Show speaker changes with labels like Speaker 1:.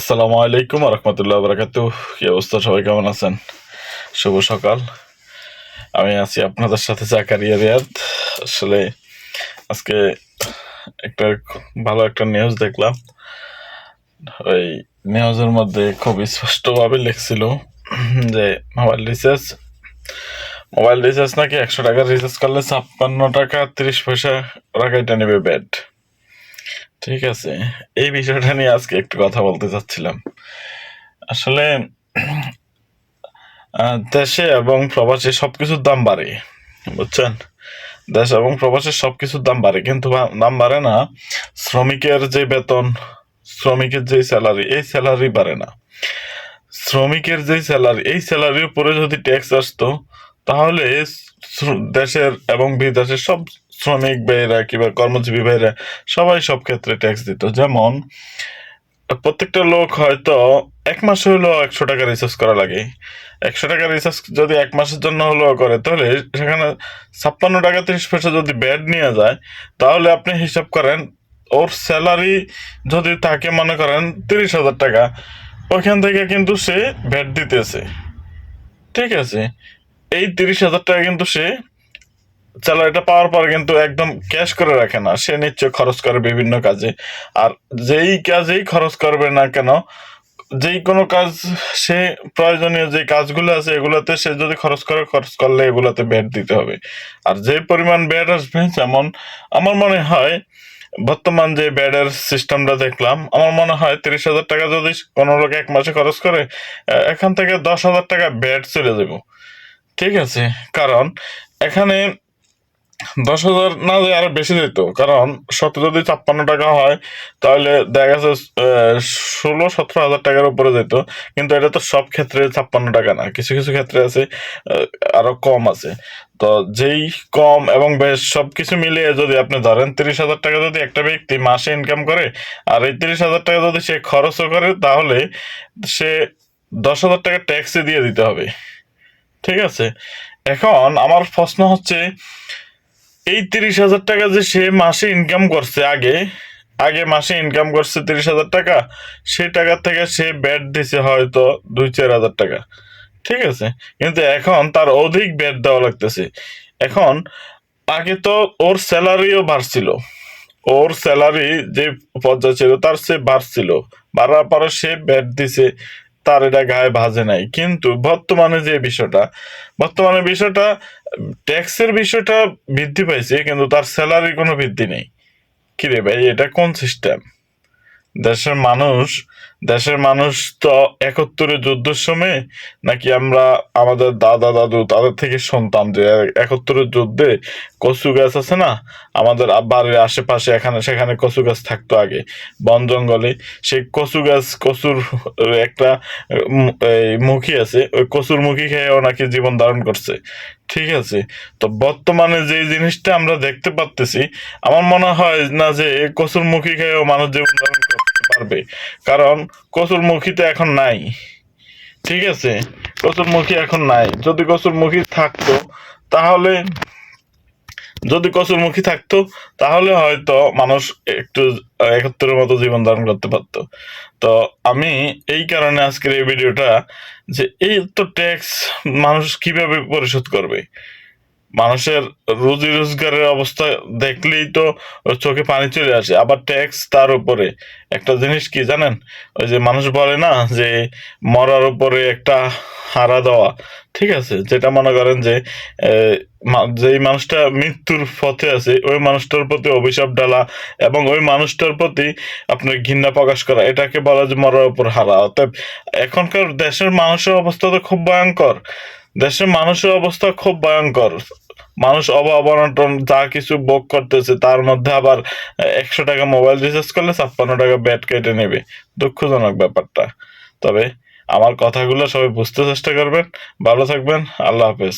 Speaker 1: আসসালামু আলাইকুম রহমতুল্লাহ বারাকাতুহ। কি অবস্থা, সবাই কেমন আছেন? শুভ সকাল। আমি আছি আপনাদের সাথে জাকারিয়া রিয়াদ। আসলে আজকে একটা ভালো একটা নিউজ দেখলাম। ওই নিউজের মধ্যে খুব স্পষ্টভাবে লিখছিল যে মোবাইল রিচার্জ নাকি 100 টাকার রিচার্জ করলে 56 টাকা 30 পয়সা ওরা কেটে নেবে ব্যাট। ঠিক আছে, এই বিষয়টা নিয়ে আজকে একটু কথা বলতে চাচ্ছিলাম। আসলে দেশে এবং প্রবাসে সবকিছুর দাম বাড়ে, বুঝছেন? দেশ এবং প্রবাসে সবকিছুর দাম বাড়ে, কিন্তু দাম বাড়ে না শ্রমিকের যে বেতন, শ্রমিকের যে স্যালারি, এই স্যালারি বাড়ে না। শ্রমিকের যে স্যালারি, এই স্যালারির উপরে যদি ট্যাক্স আসতো, তাহলে দেশের এবং বিদেশের সব শ্রমিক ভাইরা কিংবা কর্মজীবী ভাইরা সবাই সব ক্ষেত্রে ট্যাক্স দিত। যেমন প্রত্যেকটা লোক হয়তো এক মাসে হলো 100 টাকা রিচার্জ করা লাগে। 100 টাকা রিচার্জ যদি এক মাসের জন্য হলো করে, তাহলে সেখানে 56 টাকা 30 পয়সা যদি ব্যাড নিয়ে যায়, তাহলে আপনি হিসাব করেন ওর স্যালারি যদি তাকে মনে করেন 30,000 টাকা, ওইখান থেকে কিন্তু সে ভ্যাট দিতেছে। ঠিক আছে, এই 30,000 টাকা কিন্তু সে স্যালারিটা পাওয়ার পর কিন্তু একদম ক্যাশ করে রাখে না, সে নিশ্চয় খরচ করে বিভিন্ন কাজে। আর যেই কাজেই খরচ করবে না কেন, যেই কোনো কাজ, সে প্রয়োজনীয় যে কাজগুলো আছে এগুলোতে সে যদি খরচ করলে এগুলোতে ব্যাট দিতে হবে। আর যে পরিমাণ ব্যাট আসবে, যেমন আমার মনে হয় বর্তমান যে ব্যাডের সিস্টেমটা দেখলাম, আমার মনে হয় 30,000 টাকা যদি কোনো লোক এক মাসে খরচ করে, এখান থেকে 10,000 টাকা ব্যাট চলে যাব। ঠিক আছে, কারণ এখানে 10,000 না যে আরো বেশি যেত, কারণ শত যদি 56 টাকা হয়, তাহলে দেখা গেছে 16-17 হাজার টাকার উপরে যেত। কিন্তু এটা তো সব ক্ষেত্রে 56 টাকা না, কিছু কিছু ক্ষেত্রে আছে আরো কম আছে। তো যেই কম এবং বেশ সবকিছু মিলিয়ে যদি আপনি ধরেন 30,000 টাকা যদি একটা ব্যক্তি মাসে ইনকাম করে, আর এই 30,000 টাকা যদি সে খরচও করে, তাহলে সে 10,000 টাকা ট্যাক্সে দিয়ে দিতে হবে। ঠিক আছে, এখন আমার প্রশ্ন হচ্ছে, এই 30,000 টাকা যে সে মাসে ইনকাম করছে, আগে আগে মাসে ইনকাম করছে 30,000 টাকা, সেই টাকার থেকে সে ব্যাট দিছে হয়তো 2-4 হাজার টাকা। ঠিক আছে, কিন্তু এখন তার অধিক ব্যাট দেওয়া লাগতেছে। এখন আগে তো ওর স্যালারিও বাড়ছিল, ওর স্যালারি যে পর্যায়ে ছিল তার সে বাড়ছিল, বাড়ার পরে সে ব্যাট দিছে, তার এটা গায়ে ভাজে নাই। কিন্তু বর্তমানে বিষয়টা ট্যাক্সের বিষয়টা বৃদ্ধি পাইছে, কিন্তু তার স্যালারির কোনো বৃদ্ধি নেই। কিরে ভাই, এটা কোন সিস্টেম? দেশের মানুষ দেশের মানুষ তো 71-এর যুদ্ধের সময় নাকি আমরা আমাদের দাদা দাদু তাদের থেকে শুনতাম যে 71-এর যুদ্ধে কচু গাছ আছে না, আমাদের বাড়ির আশেপাশে এখানে সেখানে কচু গাছ থাকতো আগে বন জঙ্গলে। সেই কচুর একটা এই মুখী আছে, ওই কচুর মুখী খেয়েও নাকি জীবন ধারণ করছে। ঠিক আছে, তো বর্তমানে যে জিনিসটা আমরা দেখতে পাচ্তেছি, আমার মনে হয় না যে কচুর মুখী খেয়েও মানুষ জীবন ধারণ করতে পারবে, কারণ কচুর মুখী তো এখন নাই। ঠিক আছে, কচুর মুখী এখন নাই। তাহলে যদি কচুরমুখী থাকতো, তাহলে হয়তো মানুষ একটু 71-এর মতো জীবন ধারণ করতে পারতো। তো আমি এই কারণে আজকের এই ভিডিওটা, যে এই তো ট্যাক্স মানুষ কিভাবে পরিশোধ করবে? মানুষের রুজি রোজগারের অবস্থা দেখলেই তো চোখে পানি চলে আসে, আবার ট্যাক্স তার উপরে। একটা জিনিস কি জানেন, ওই যে মানুষ বলে না যে মরার উপরে একটা হারা দেওয়া। ঠিক আছে, যেটা মনে করেন যে যেই মানুষটা মৃত্যুর পথে আছে, ওই মানুষটার প্রতি অভিশাপ ডালা এবং ওই মানুষটার প্রতি আপনার ঘৃণা প্রকাশ করা, এটাকে বলা যে মরার উপর হারা। অর্থাৎ এখনকার দেশের মানুষের অবস্থা তো খুব ভয়ঙ্কর। দেশের মানুষের অবস্থা খুব ভয়ঙ্কর। মানুষ অভাব অনটন যা কিছু ভোগ করতেছে, তার মধ্যে আবার 100 টাকা মোবাইল রিচার্জ করলে 56 টাকা ব্যাট কেটে নেবে। দুঃখজনক ব্যাপারটা। তবে আমার কথাগুলো সবাই বুঝতে চেষ্টা করবেন। ভালো থাকবেন। আল্লাহ হাফেজ।